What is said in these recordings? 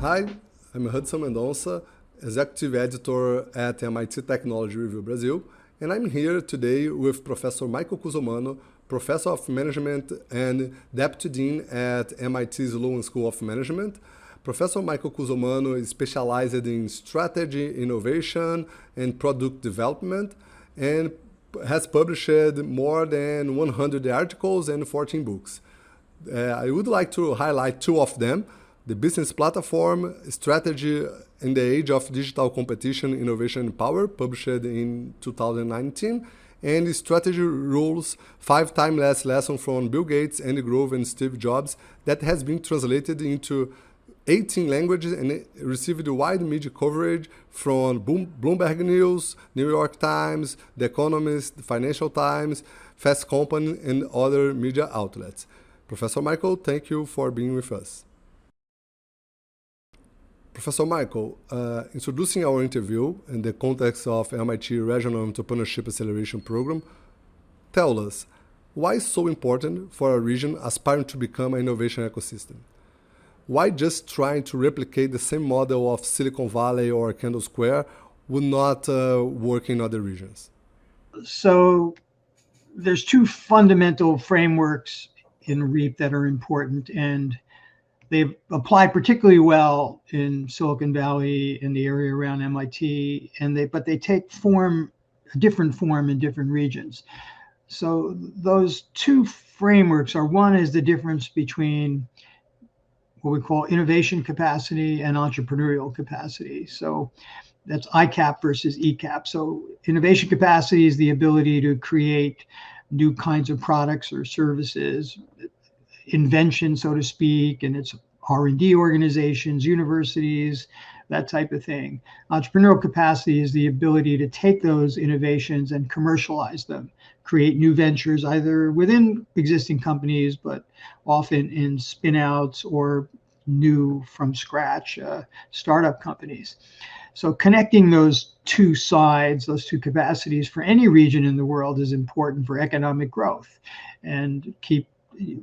Hi, I'm Hudson Mendonça, executive editor at MIT Technology Review Brasil, and I'm here today with Professor Michael Cusumano, Professor of Management and Deputy Dean at MIT's Sloan School of Management. Professor Michael Cusumano is specialized in strategy, innovation, and product development, and has published more than 100 articles and 14 books. I would like to highlight two of them: the business platform, Strategy in the Age of Digital Competition, Innovation and Power, published in 2019, and Strategy Rules, 5 Timeless Lessons from Bill Gates, Andy Grove, and Steve Jobs, that has been translated into 18 languages and received wide media coverage from Bloomberg News, New York Times, The Economist, the Financial Times, Fast Company, and other media outlets. Professor Michael, thank you for being with us. Professor Michael, introducing our interview in the context of MIT Regional Entrepreneurship Acceleration Program, tell us, why is so important for a region aspiring to become an innovation ecosystem? Why just trying to replicate the same model of Silicon Valley or Kendall Square would not work in other regions? So there's two fundamental frameworks in REAP that are important, and they apply particularly well in Silicon Valley, in the area around MIT, but they take a different form in different regions. So those two frameworks are, one is the difference between what we call innovation capacity and entrepreneurial capacity. So that's ICAP versus ECAP. So innovation capacity is the ability to create new kinds of products or services, invention, so to speak, and it's R&D organizations, universities, that type of thing. Entrepreneurial capacity is the ability to take those innovations and commercialize them, create new ventures, either within existing companies, but often in spin-outs or new from scratch startup companies. So connecting those two sides, those two capacities for any region in the world is important for economic growth. And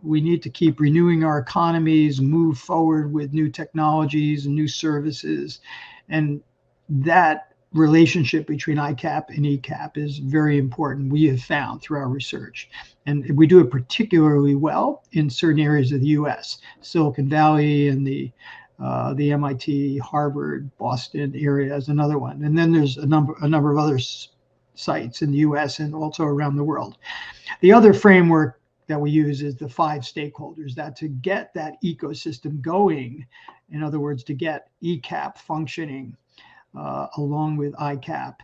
we need to keep renewing our economies, move forward with new technologies and new services. And that relationship between ICAP and ECAP is very important, we have found through our research. And we do it particularly well in certain areas of the US, Silicon Valley and the MIT, Harvard, Boston area is another one. And then there's a number of other sites in the US and also around the world. The other framework that we use is the 5 stakeholders, that to get that ecosystem going, in other words, to get ECAP functioning along with ICAP,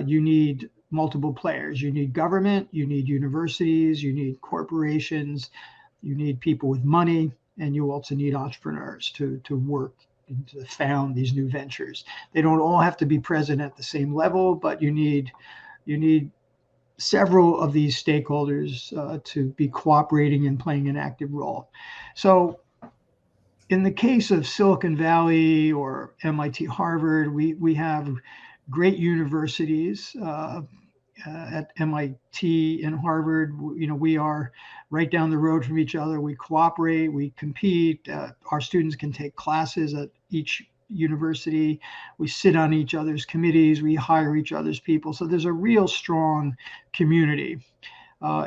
you need multiple players. You need government, you need universities, you need corporations, you need people with money, and you also need entrepreneurs to work and to found these new ventures. They don't all have to be present at the same level, but you need several of these stakeholders to be cooperating and playing an active role. So in the case of Silicon Valley or MIT, Harvard, we have great universities at MIT and Harvard. We are right down the road from each other. We cooperate, we compete. Our students can take classes at each university. We sit on each other's committees. We hire each other's people. So there's a real strong community.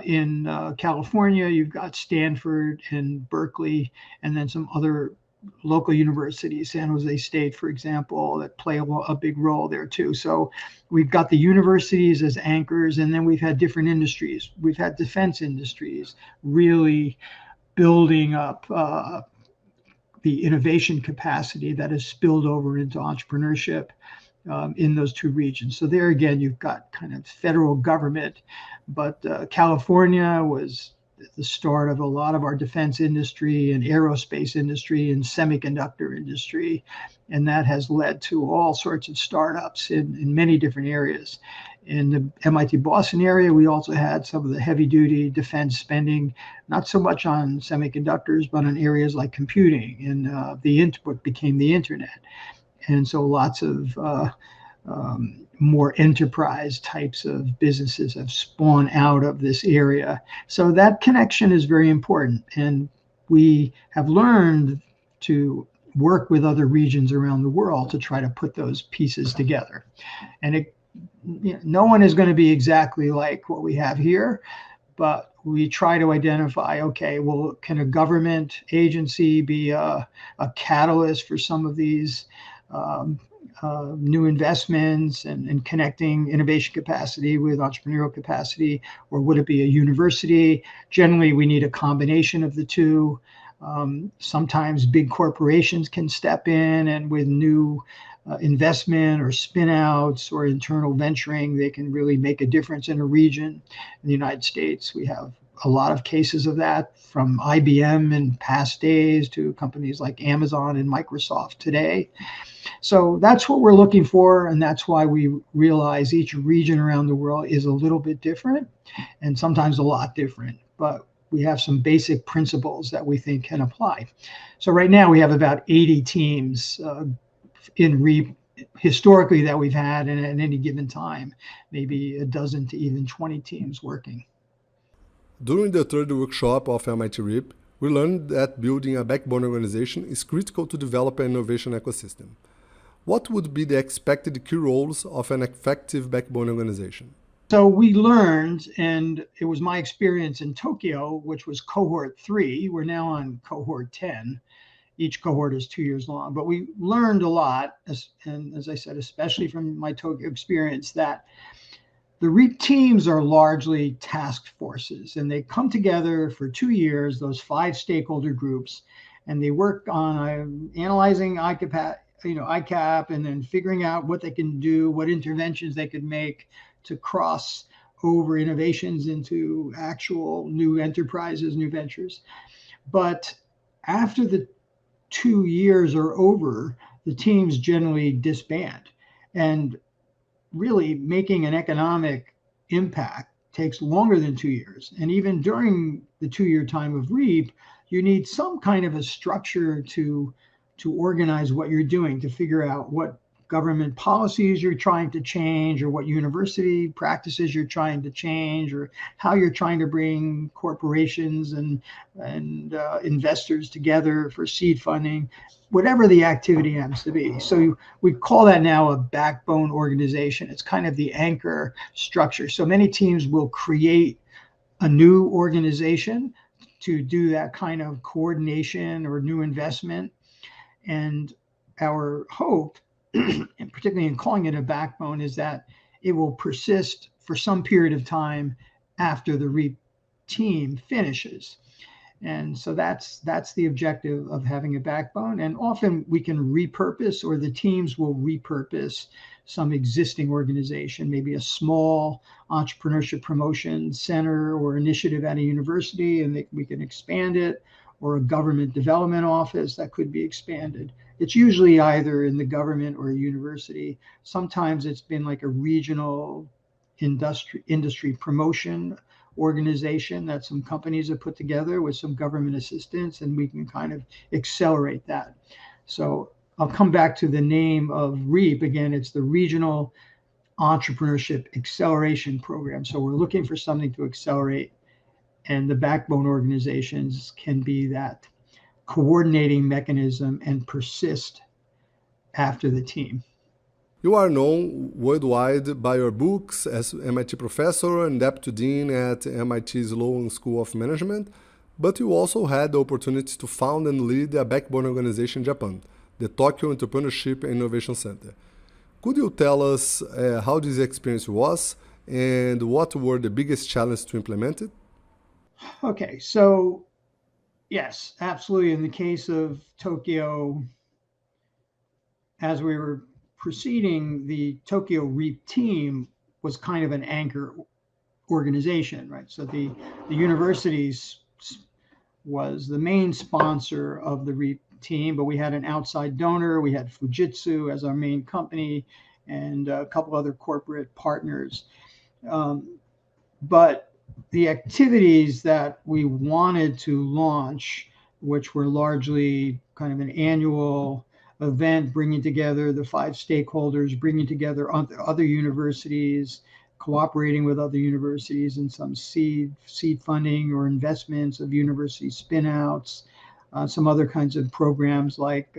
In California, you've got Stanford and Berkeley, and then some other local universities, San Jose State, for example, that play a big role there too. So we've got the universities as anchors, and then we've had different industries. We've had defense industries really building up the innovation capacity that has spilled over into entrepreneurship in those two regions. So there again, you've got kind of federal government, but California was the start of a lot of our defense industry and aerospace industry and semiconductor industry. And that has led to all sorts of startups in many different areas. In the MIT Boston area, we also had some of the heavy duty defense spending, not so much on semiconductors, but on areas like computing, and what became the internet. And so lots of more enterprise types of businesses have spawned out of this area. So that connection is very important. And we have learned to work with other regions around the world to try to put those pieces together. And no one is going to be exactly like what we have here, but we try to identify, okay, well, can a government agency be a catalyst for some of these new investments and connecting innovation capacity with entrepreneurial capacity, or would it be a university? Generally, we need a combination of the two. Sometimes big corporations can step in, and with new investment or spin-outs or internal venturing, they can really make a difference in a region. In the United States, we have a lot of cases of that, from IBM in past days to companies like Amazon and Microsoft today. So that's what we're looking for, and that's why we realize each region around the world is a little bit different, and sometimes a lot different, but we have some basic principles that we think can apply. So right now we have about 80 teams in REAP historically that we've had, and at any given time, maybe a dozen to even 20 teams working. During the third workshop of MIT REAP, we learned that building a backbone organization is critical to develop an innovation ecosystem. What would be the expected key roles of an effective backbone organization? So we learned, and it was my experience in Tokyo, which was cohort 3. We're now on cohort 10. Each cohort is 2 years long, but we learned a lot, and as I said, especially from my Tokyo experience, that the REAP teams are largely task forces, and they come together for 2 years, those 5 stakeholder groups, and they work on analyzing ICAP, and then figuring out what they can do, what interventions they could make to cross over innovations into actual new enterprises, new ventures. But after the 2 years are over, the teams generally disband. And really making an economic impact takes longer than 2 years. And even during the 2-year time of REAP, you need some kind of a structure to organize what you're doing, to figure out what government policies you're trying to change, or what university practices you're trying to change, or how you're trying to bring corporations and investors together for seed funding, whatever the activity happens to be. So we call that now a backbone organization. It's kind of the anchor structure. So many teams will create a new organization to do that kind of coordination or new investment. And our hope, and particularly in calling it a backbone, is that it will persist for some period of time after the REAP team finishes. And so that's the objective of having a backbone. And often we can repurpose, or the teams will repurpose some existing organization, maybe a small entrepreneurship promotion center or initiative at a university, and we can expand it, or a government development office that could be expanded. It's usually either in the government or a university. Sometimes it's been like a regional industry promotion organization that some companies have put together with some government assistance, and we can kind of accelerate that. So I'll come back to the name of REAP. Again, it's the Regional Entrepreneurship Acceleration Program. So we're looking for something to accelerate, and the backbone organizations can be that coordinating mechanism and persist after the team. You are known worldwide by your books as MIT professor and deputy dean at MIT Sloan School of Management, but you also had the opportunity to found and lead a backbone organization in Japan, the Tokyo Entrepreneurship and Innovation Center. Could you tell us how this experience was and what were the biggest challenges to implement it? Okay, so yes, absolutely. In the case of Tokyo, as we were proceeding, the Tokyo REAP team was kind of an anchor organization, right? So the universities was the main sponsor of the REAP team, but we had an outside donor. We had Fujitsu as our main company and a couple other corporate partners. But the activities that we wanted to launch, which were largely kind of an annual event, bringing together the 5 stakeholders, bringing together other universities, cooperating with other universities in some seed funding or investments of university spinouts, some other kinds of programs like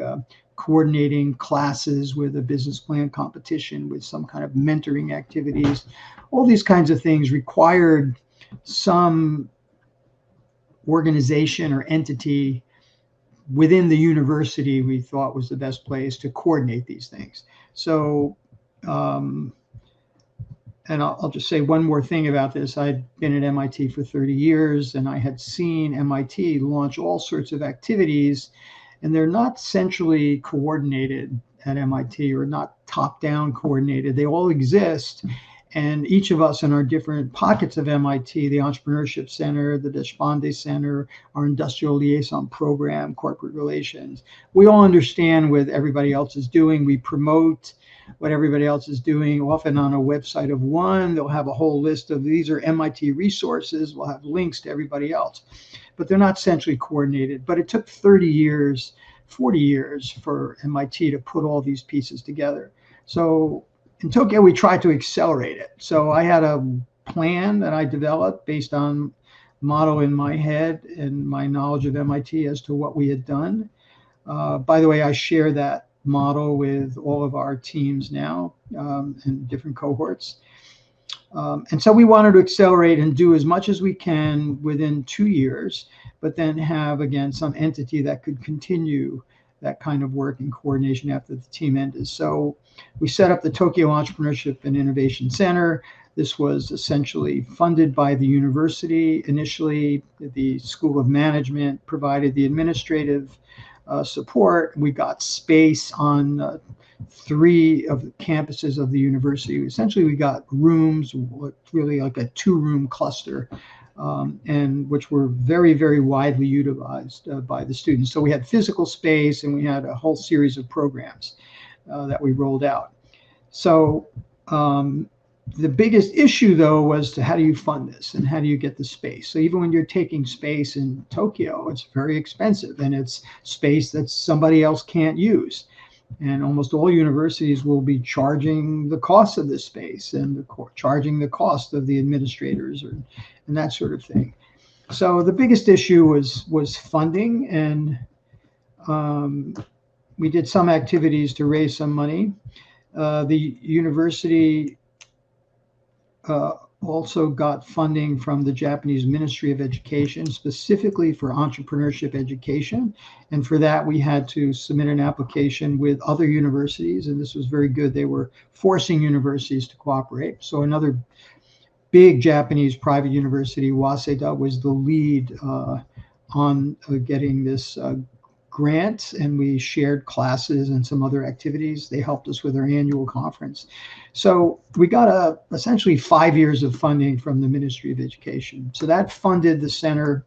coordinating classes with a business plan competition, with some kind of mentoring activities. All these kinds of things required some organization or entity within the university we thought was the best place to coordinate these things. So, and I'll just say one more thing about this. I'd been at MIT for 30 years, and I had seen MIT launch all sorts of activities, and they're not centrally coordinated at MIT, or not top-down coordinated. They all exist, and each of us in our different pockets of MIT, the Entrepreneurship Center, the Deshpande Center, our Industrial Liaison Program, Corporate Relations, we all understand what everybody else is doing. We promote what everybody else is doing. Often on a website of one, they'll have a whole list of these are MIT resources. We'll have links to everybody else, but they're not centrally coordinated. But it took 30 years, 40 years for MIT to put all these pieces together. So in Tokyo, we tried to accelerate it. So I had a plan that I developed based on model in my head and my knowledge of MIT as to what we had done. By the way, I share that model with all of our teams now in different cohorts. And so we wanted to accelerate and do as much as we can within 2 years, but then have, again, some entity that could continue that kind of work and coordination after the team ended. So we set up the Tokyo Entrepreneurship and Innovation Center. This was essentially funded by the university. Initially, the School of Management provided the administrative support. We got space on 3 of the campuses of the university. Essentially, we got rooms, really like a 2-room cluster, and which were very, very widely utilized by the students. So we had physical space, and we had a whole series of programs that we rolled out. So the biggest issue, though, was to how do you fund this and how do you get the space? So even when you're taking space in Tokyo, it's very expensive, and it's space that somebody else can't use. And almost all universities will be charging the cost of this space and charging the cost of the administrators and that sort of thing. So the biggest issue was funding, and we did some activities to raise some money. The university also got funding from the Japanese Ministry of Education, specifically for entrepreneurship education. And for that, we had to submit an application with other universities, and this was very good. They were forcing universities to cooperate. So another big Japanese private university, Waseda, was the lead on getting this grant, and we shared classes and some other activities. They helped us with our annual conference. So we got essentially 5 years of funding from the Ministry of Education. So that funded the center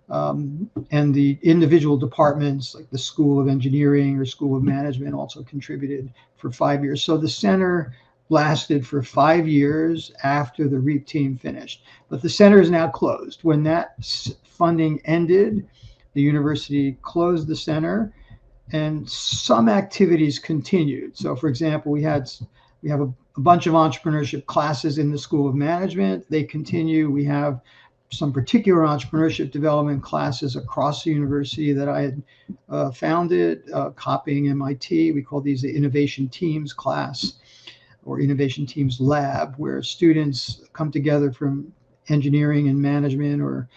and the individual departments, like the School of Engineering or School of Management, also contributed for 5 years. So the center lasted for 5 years after the REAP team finished. But the center is now closed. When that funding ended, the university closed the center, and some activities continued. So, for example, we have a bunch of entrepreneurship classes in the School of Management. They continue. We have some particular entrepreneurship development classes across the university that I had founded, copying MIT. We call these the Innovation Teams class or Innovation Teams Lab, where students come together from engineering and management or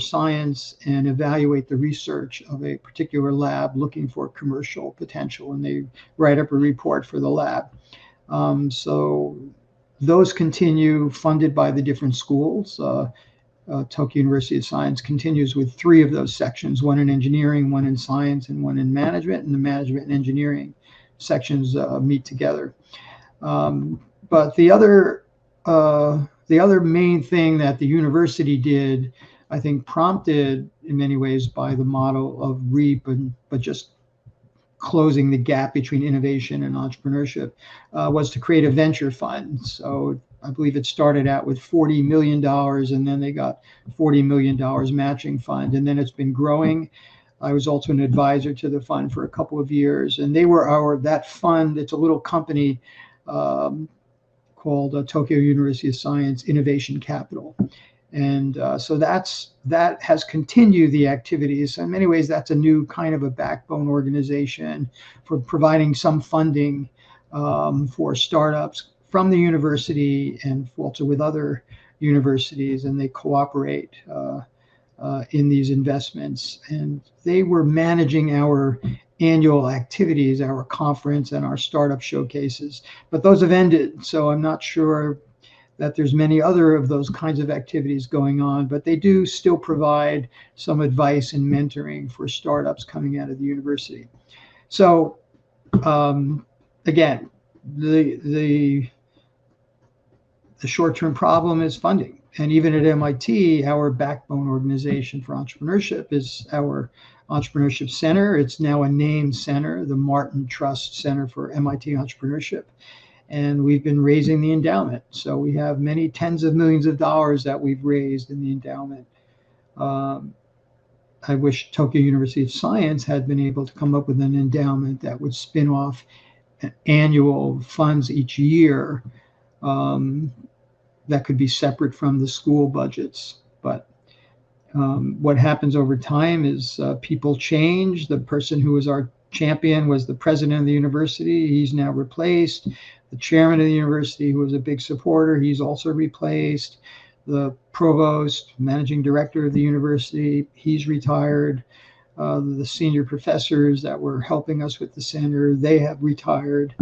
science and evaluate the research of a particular lab looking for commercial potential, and they write up a report for the lab. So those continue, funded by the different schools. Tokyo University of Science continues with 3 of those sections, one in engineering, one in science, and one in management, and the management and engineering sections meet together. But the other main thing that the university did, I think prompted in many ways by the model of REAP, but just closing the gap between innovation and entrepreneurship, was to create a venture fund. So I believe it started out with $40 million, and then they got $40 million matching fund, and then it's been growing. I was also an advisor to the fund for a couple of years, and they were that fund. It's a little company called Tokyo University of Science Innovation Capital. And so that has continued the activities. In many ways, that's a new kind of a backbone organization for providing some funding for startups from the university and also with other universities, and they cooperate in these investments. And they were managing our annual activities, our conference and our startup showcases, but those have ended. So I'm not sure that there's many other of those kinds of activities going on, but they do still provide some advice and mentoring for startups coming out of the university. So again, the short-term problem is funding. And even at MIT, our backbone organization for entrepreneurship is our Entrepreneurship Center. It's now a named center, the Martin Trust Center for MIT Entrepreneurship. And we've been raising the endowment. So we have many tens of millions of dollars that we've raised in the endowment. I wish Tokyo University of Science had been able to come up with an endowment that would spin off annual funds each year that could be separate from the school budgets. But what happens over time is people change. The person who was our champion was the president of the university. He's now replaced. The chairman of the university, who was a big supporter, he's also replaced. The provost, managing director of the university, he's retired. The senior professors that were helping us with the center, they have retired.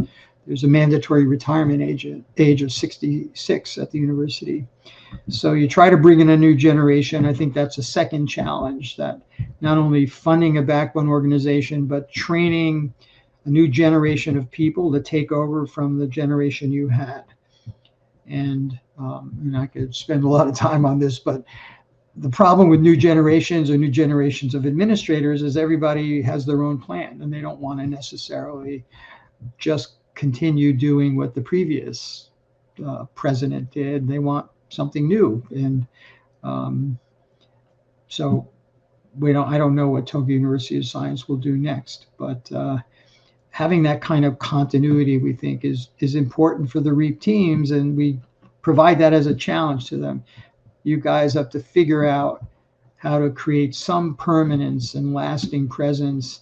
There's a mandatory retirement age of 66 at the university. So you try to bring in a new generation. I think that's a second challenge, that not only funding a backbone organization, but training a new generation of people to take over from the generation you had. And I could spend a lot of time on this, but the problem with new generations or new generations of administrators is everybody has their own plan, and they don't want to necessarily just continue doing what the previous president did. They want something new. And so I don't know what Tokyo University of Science will do next, but having that kind of continuity, we think, is important for the REAP teams, and we provide that as a challenge to them. You guys have to figure out how to create some permanence and lasting presence,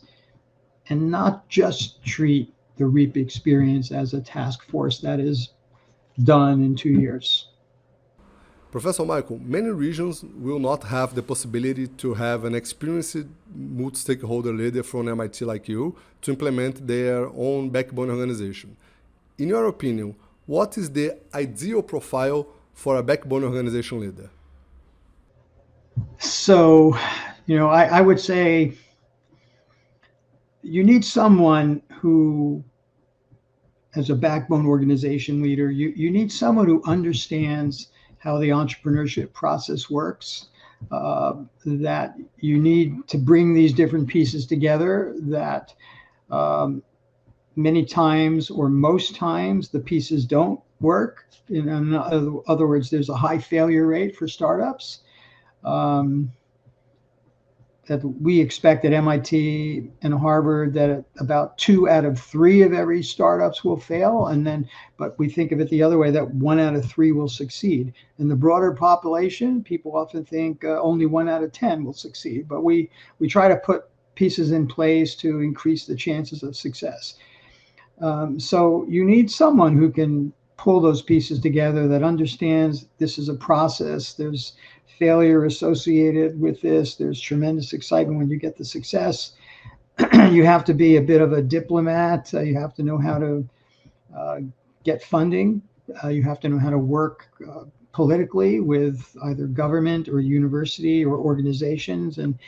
and not just treat the REAP experience as a task force that is done in 2 years. Professor Michael, many regions will not have the possibility to have an experienced multi-stakeholder leader from MIT like you to implement their own backbone organization. In your opinion, what is the ideal profile for a backbone organization leader? So, I would say you need someone who, as a backbone organization leader, you need someone who understands how the entrepreneurship process works, that you need to bring these different pieces together, that many times or most times the pieces don't work. In other words, there's a high failure rate for startups. That we expect at MIT and Harvard that about 2 out of 3 of every startups will fail. But we think of it the other way, that 1 out of 3 will succeed. In the broader population, people often think only 1 out of 10 will succeed. But we try to put pieces in place to increase the chances of success. So you need someone who can pull those pieces together, that understands this is a process. There's failure associated with this. There's tremendous excitement when you get the success. You have to be a bit of a diplomat. You have to know how to get funding. You have to know how to work politically with either government or university or organizations. And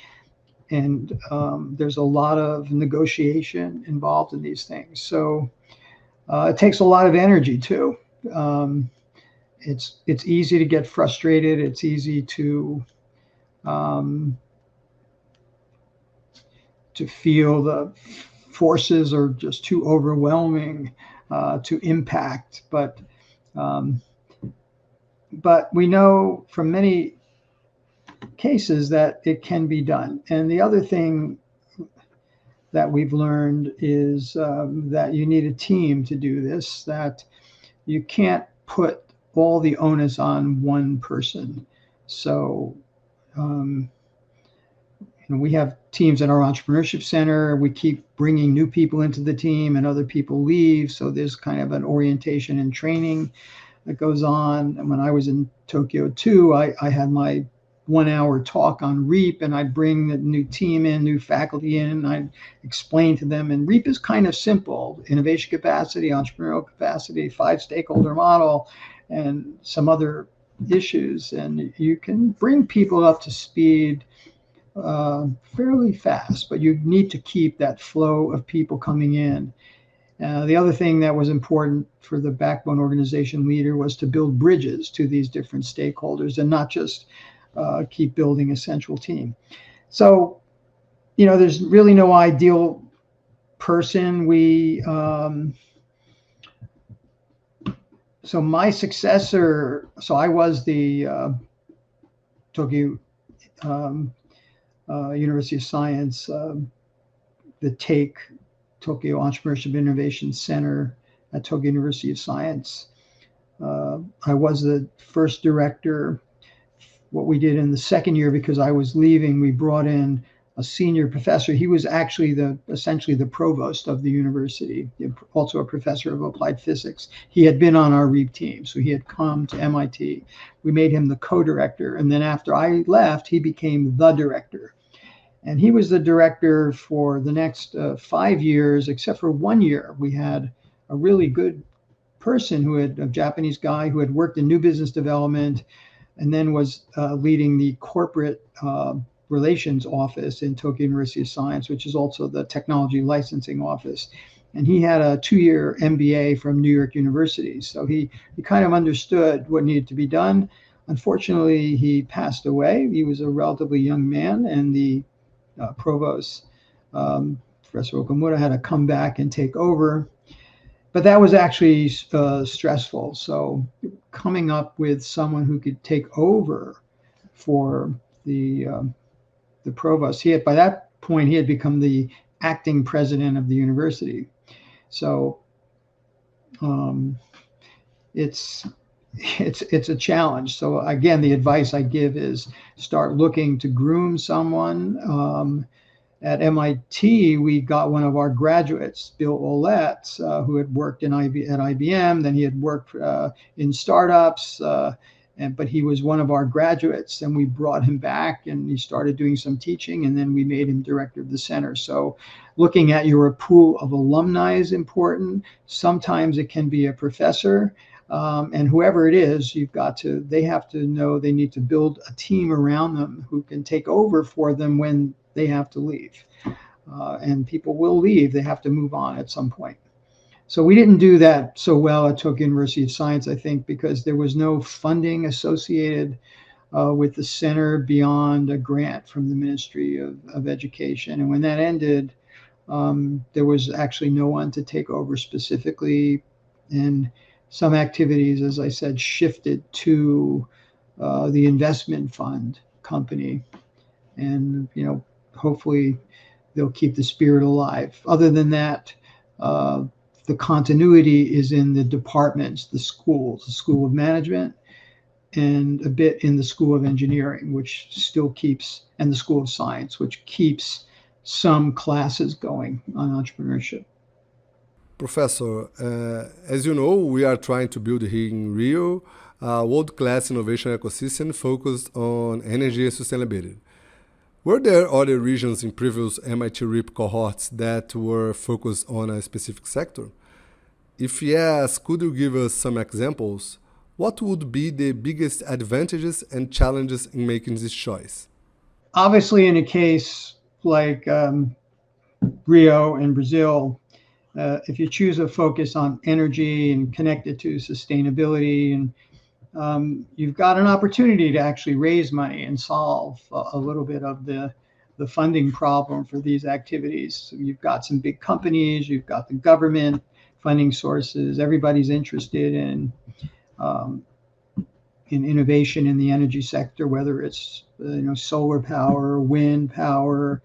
there's a lot of negotiation involved in these things. So it takes a lot of energy too. It's easy to get frustrated. It's easy to feel the forces are just too overwhelming to impact. But we know from many cases that it can be done. And the other thing that we've learned is that you need a team to do this, that you can't put all the onus on one person. So we have teams in our entrepreneurship center. We keep bringing new people into the team and other people leave. So there's kind of an orientation and training that goes on. And when I was in Tokyo too, I had my 1 hour talk on REAP, and I'd bring the new team in, new faculty in, and I'd explain to them. And REAP is kind of simple: innovation capacity, entrepreneurial capacity, 5 stakeholder model, and some other issues. And you can bring people up to speed fairly fast, but you need to keep that flow of people coming in. The other thing that was important for the backbone organization leader was to build bridges to these different stakeholders and not just keep building a central team. So, there's really no ideal person. So my successor, I was the Tokyo University of Science, the Tokyo Entrepreneurship Innovation Center at Tokyo University of Science. I was the first director. What we did in the second year, because I was leaving, we brought in a senior professor. He was actually essentially the provost of the university, also a professor of applied physics. He had been on our REAP team, so he had come to MIT. We made him the co-director, and then after I left, he became the director. And he was the director for the next 5 years, except for 1 year. We had a really good person a Japanese guy who had worked in new business development and then was leading the corporate relations office in Tokyo University of Science, which is also the technology licensing office. And he had a 2-year MBA from New York University. So he kind of understood what needed to be done. Unfortunately, he passed away. He was a relatively young man, and the provost, Professor Okamura, had to come back and take over. But that was actually stressful. So coming up with someone who could take over for the provost, by that point, he had become the acting president of the university. So it's a challenge. So again, the advice I give is start looking to groom someone. At MIT, we got one of our graduates, Bill Oletz, who had worked at IBM. Then he had worked in startups, but he was one of our graduates, and we brought him back, and he started doing some teaching, and then we made him director of the center. So looking at your pool of alumni is important. Sometimes it can be a professor, and whoever it is, they have to know they need to build a team around them who can take over for them when they have to leave. And people will leave. They have to move on at some point. So we didn't do that so well at Tokyo University of Science, I think, because there was no funding associated with the center beyond a grant from the Ministry of Education. And when that ended, there was actually no one to take over specifically. And some activities, as I said, shifted to the investment fund company. And, hopefully they'll keep the spirit alive. Other than that, the continuity is in the departments, the schools, the School of Management, and a bit in the School of Engineering, which still keeps, and the School of Science, which keeps some classes going on entrepreneurship. Professor, as you know, we are trying to build here in Rio a world-class innovation ecosystem focused on energy and sustainability. Were there other regions in previous MIT REAP cohorts that were focused on a specific sector? If yes, could you give us some examples? What would be the biggest advantages and challenges in making this choice? Obviously, in a case like Rio and Brazil, if you choose a focus on energy and connect it to sustainability, and you've got an opportunity to actually raise money and solve a little bit of the funding problem for these activities. So you've got some big companies, you've got the government funding sources, everybody's interested in innovation in the energy sector, whether it's solar power, wind power,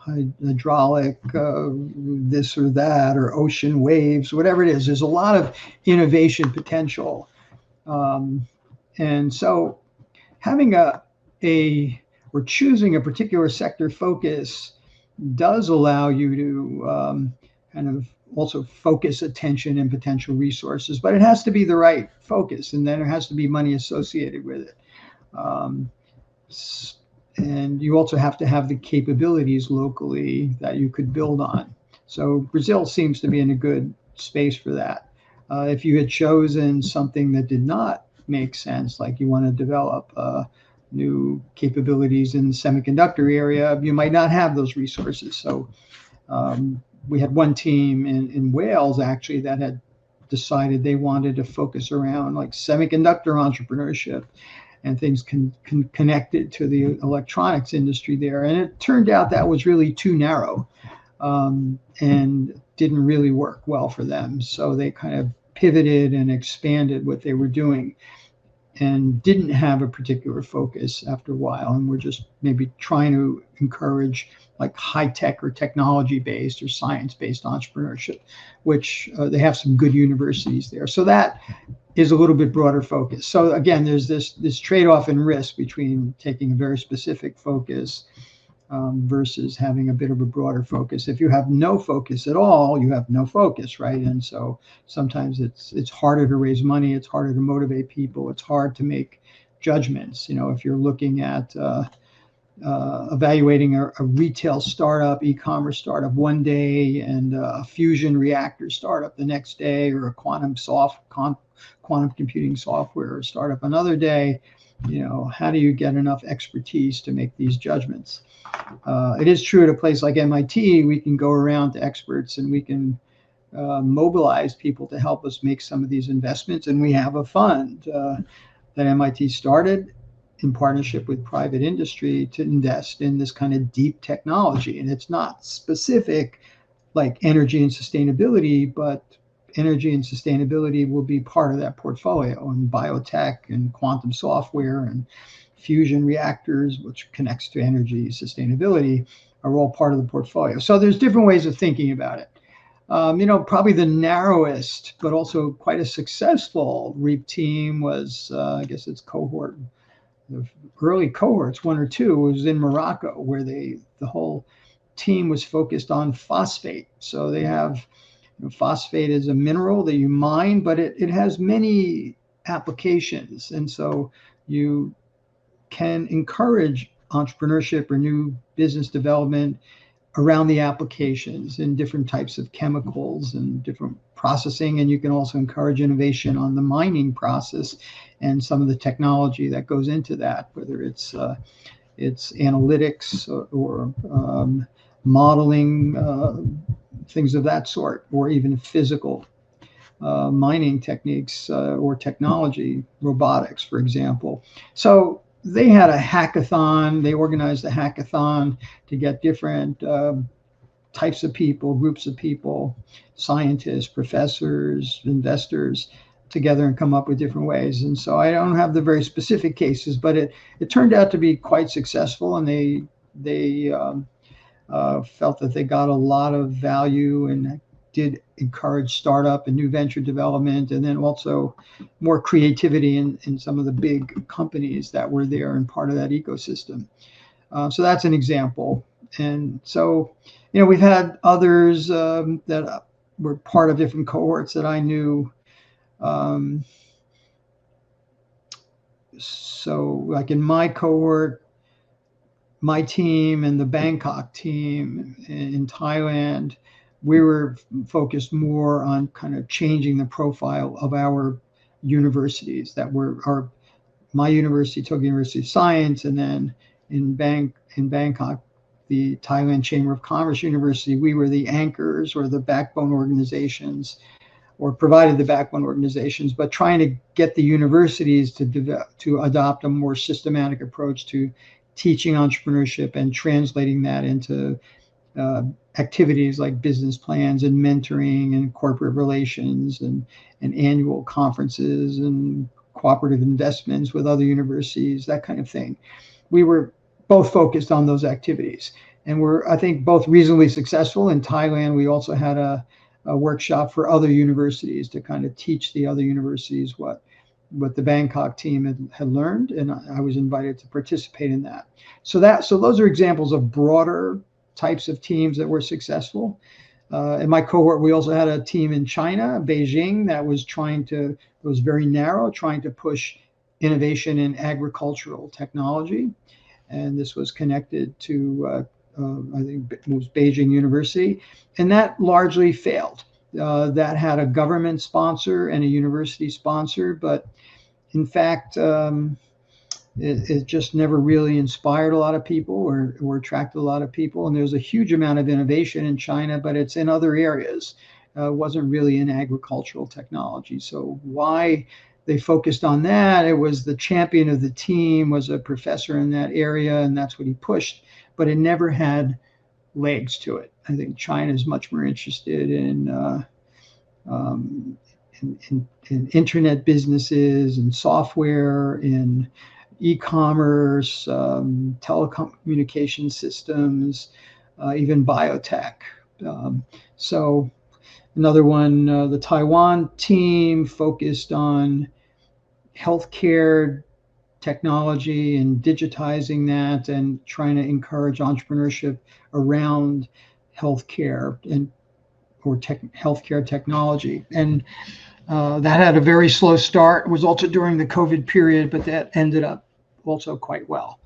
hydraulic, this or that, or ocean waves, whatever it is. There's a lot of innovation potential. And so having or choosing a particular sector focus does allow you to kind of also focus attention and potential resources, but it has to be the right focus, and then there has to be money associated with it. And you also have to have the capabilities locally that you could build on. So Brazil seems to be in a good space for that. If you had chosen something that did not make sense, like you want to develop new capabilities in the semiconductor area, you might not have those resources. So we had one team in Wales, actually, that had decided they wanted to focus around like semiconductor entrepreneurship and things connected to the electronics industry there. And it turned out that was really too narrow and didn't really work well for them. So they kind of pivoted and expanded what they were doing and didn't have a particular focus after a while. And we're just maybe trying to encourage like high-tech or technology-based or science-based entrepreneurship, which they have some good universities there. So that is a little bit broader focus. So again, there's this trade-off in risk between taking a very specific focus versus having a bit of a broader focus. If you have no focus at all, you have no focus, right? And so sometimes it's harder to raise money, it's harder to motivate people, it's hard to make judgments. If you're looking at evaluating a retail startup, e-commerce startup one day, and a fusion reactor startup the next day, or a quantum computing software startup another day, how do you get enough expertise to make these judgments? It is true at a place like MIT, we can go around to experts and we can mobilize people to help us make some of these investments. And we have a fund that MIT started in partnership with private industry to invest in this kind of deep technology. And it's not specific like energy and sustainability, but energy and sustainability will be part of that portfolio, and biotech and quantum software and fusion reactors, which connects to energy sustainability, are all part of the portfolio. So there's different ways of thinking about it. Probably the narrowest, but also quite a successful REAP team was, I guess it's cohort, the early cohorts, 1 or 2, was in Morocco, where the whole team was focused on phosphate. So they have, phosphate is a mineral that you mine, but it has many applications. And so you can encourage entrepreneurship or new business development around the applications in different types of chemicals and different processing. And you can also encourage innovation on the mining process and some of the technology that goes into that, whether it's analytics or modeling, things of that sort, or even physical mining techniques or technology, robotics, for example. So they had a hackathon. They organized a hackathon to get different types of people, groups of people, scientists, professors, investors together and come up with different ways. And so I don't have the very specific cases, but it turned out to be quite successful, and they felt that they got a lot of value and did encourage startup and new venture development, and then also more creativity in some of the big companies that were there and part of that ecosystem. So that's an example. And so, we've had others that were part of different cohorts that I knew. So like in my cohort, my team and the Bangkok team in Thailand, we were focused more on kind of changing the profile of our universities that were my university, Tokyo University of Science, and then in Bangkok, the Thailand Chamber of Commerce University. We were the anchors or the backbone organizations, or provided the backbone organizations, but trying to get the universities to adopt a more systematic approach to teaching entrepreneurship and translating that into activities like business plans and mentoring and corporate relations and annual conferences and cooperative investments with other universities, that kind of thing. We were both focused on those activities, and we're, I think, both reasonably successful. In Thailand, we also had a workshop for other universities to kind of teach the other universities what what the Bangkok team had learned, and I was invited to participate in that. So those are examples of broader types of teams that were successful. In my cohort, we also had a team in China, Beijing, that was very narrow, trying to push innovation in agricultural technology. And this was connected to, I think it was Beijing University, and that largely failed. That had a government sponsor and a university sponsor, but in fact, it just never really inspired a lot of people or attracted a lot of people. And there's a huge amount of innovation in China, but it's in other areas. It wasn't really in agricultural technology. So why they focused on that? It was the champion of the team was a professor in that area, and that's what he pushed. But it never had legs to it. I think China is much more interested in internet businesses and software, in e-commerce, telecommunication systems, even biotech. So another one, the Taiwan team focused on healthcare technology and digitizing that and trying to encourage entrepreneurship around healthcare or healthcare technology. And that had a very slow start. It was also during the COVID period, but that ended up also quite well.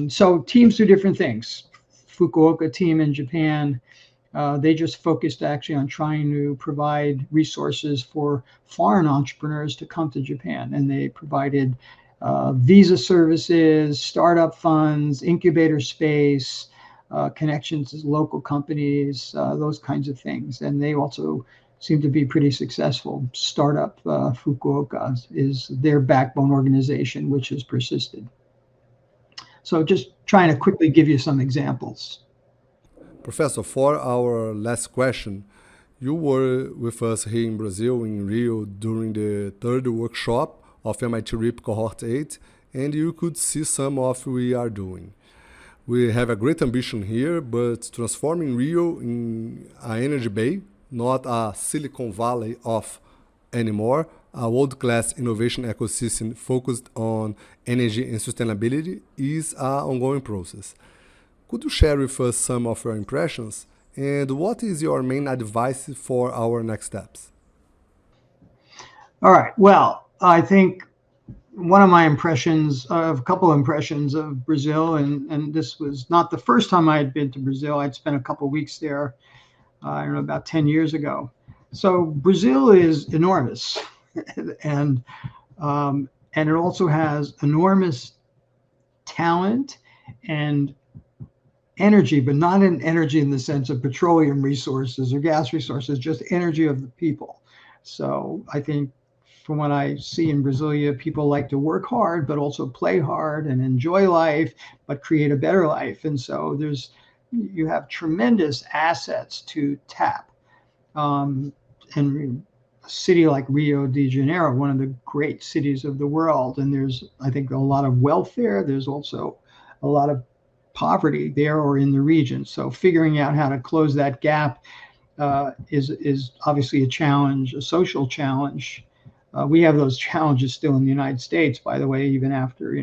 So teams do different things. Fukuoka team in Japan, they just focused actually on trying to provide resources for foreign entrepreneurs to come to Japan. And they provided visa services, startup funds, incubator space, connections to local companies, those kinds of things. And they also seem to be pretty successful. Startup Fukuoka is their backbone organization, which has persisted. So just trying to quickly give you some examples. Professor, for our last question, you were with us here in Brazil, in Rio, during the third workshop of MIT RIP Cohort 8, and you could see some of what we are doing. We have a great ambition here, but transforming Rio in an energy bay, not a Silicon Valley of anymore, a world-class innovation ecosystem focused on energy and sustainability is an ongoing process. Could you share with us some of your impressions? And what is your main advice for our next steps? All right. Well, I think one of my impressions, a couple of impressions of Brazil, and this was not the first time I had been to Brazil. I'd spent a couple of weeks there, I don't know, about 10 years ago. So Brazil is enormous, and it also has enormous talent and energy, but not in energy in the sense of petroleum resources or gas resources, just energy of the people. So I think from what I see in Brasilia, people like to work hard, but also play hard and enjoy life, but create a better life. And so you have tremendous assets to tap. And a city like Rio de Janeiro, one of the great cities of the world, and there's, I think, a lot of wealth there. There's also a lot of poverty there or in the region. So figuring out how to close that gap is obviously a challenge, a social challenge. We have those challenges still in the United States, by the way, even after,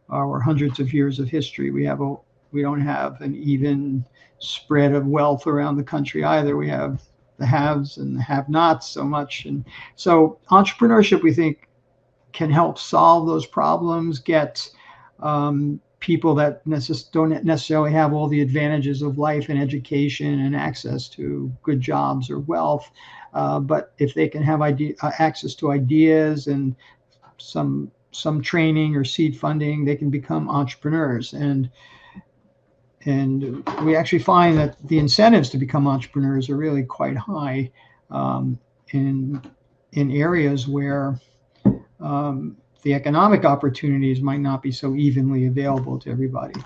our hundreds of years of history. We don't have an even spread of wealth around the country either. We have the haves and the have-nots so much. And so entrepreneurship, we think, can help solve those problems, get people that don't necessarily have all the advantages of life and education and access to good jobs or wealth. But if they can have access to ideas and some training or seed funding, they can become entrepreneurs. And we actually find that the incentives to become entrepreneurs are really quite high in areas where the economic opportunities might not be so evenly available to everybody.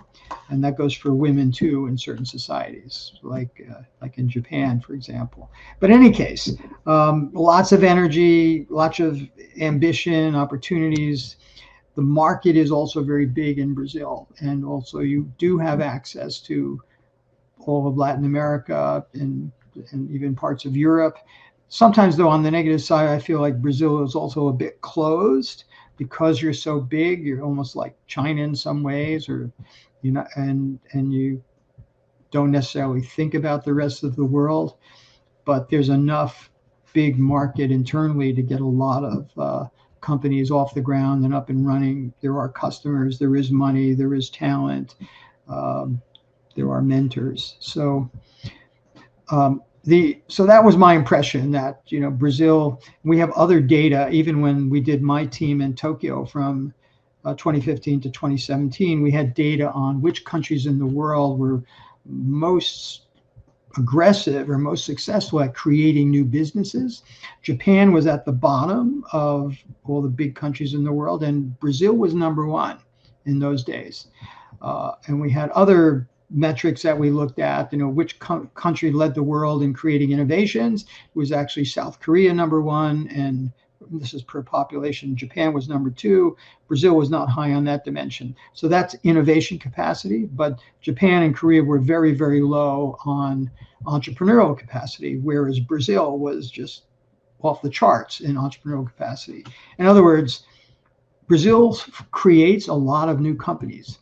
And that goes for women too in certain societies, like in Japan, for example. But in any case, lots of energy, lots of ambition, opportunities. The market is also very big in Brazil. And also you do have access to all of Latin America and even parts of Europe. Sometimes, though, on the negative side, I feel like Brazil is also a bit closed because you're so big. You're almost like China in some ways, or and you don't necessarily think about the rest of the world. But there's enough big market internally to get a lot of companies off the ground and up and running. There are customers, there is money, there is talent, there are mentors. So that was my impression that, Brazil, we have other data. Even when we did my team in Tokyo from 2015 to 2017, we had data on which countries in the world were most aggressive or most successful at creating new businesses. Japan was at the bottom of all the big countries in the world, and Brazil was number one in those days. And we had other metrics that we looked at, which country led the world in creating innovations. It was actually South Korea number one, and this is per population. Japan was number two. Brazil was not high on that dimension. So that's innovation capacity, but Japan and Korea were very, very low on entrepreneurial capacity, whereas Brazil was just off the charts in entrepreneurial capacity. In other words, Brazil creates a lot of new companies.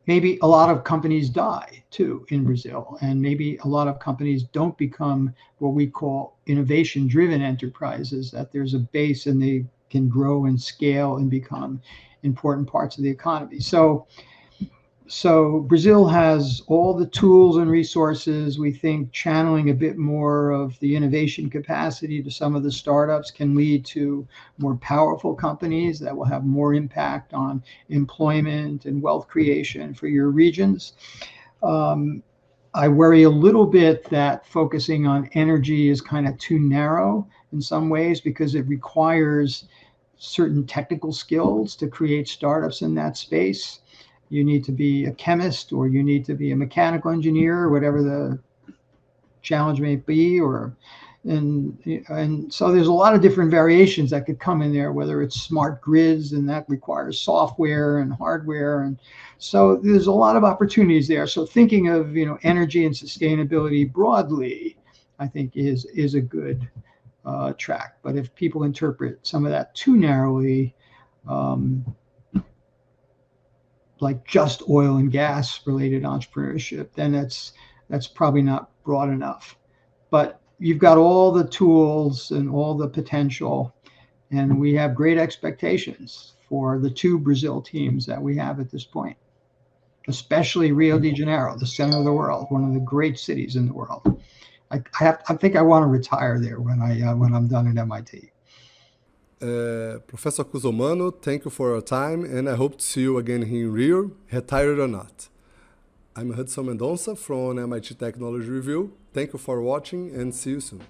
Maybe a lot of companies die too in Brazil, and maybe a lot of companies don't become what we call innovation-driven enterprises, that there's a base and they can grow and scale and become important parts of the economy. So Brazil has all the tools and resources. We think channeling a bit more of the innovation capacity to some of the startups can lead to more powerful companies that will have more impact on employment and wealth creation for your regions. I worry a little bit that focusing on energy is kind of too narrow in some ways, because it requires certain technical skills to create startups in that space. You need to be a chemist, or you need to be a mechanical engineer, or whatever the challenge may be, and so there's a lot of different variations that could come in there, whether it's smart grids, and that requires software and hardware, and so there's a lot of opportunities there. So thinking of energy and sustainability broadly, I think is a good track. But if people interpret some of that too narrowly, like just oil and gas related entrepreneurship, then that's probably not broad enough. But you've got all the tools and all the potential, and we have great expectations for the two Brazil teams that we have at this point, especially Rio de Janeiro, the center of the world, one of the great cities in the world. I think I want to retire there when I'm done at MIT. Professor Cusumano, thank you for your time, and I hope to see you again here in Rio, retired or not. I'm Hudson Mendonça from MIT Technology Review. Thank you for watching, and see you soon.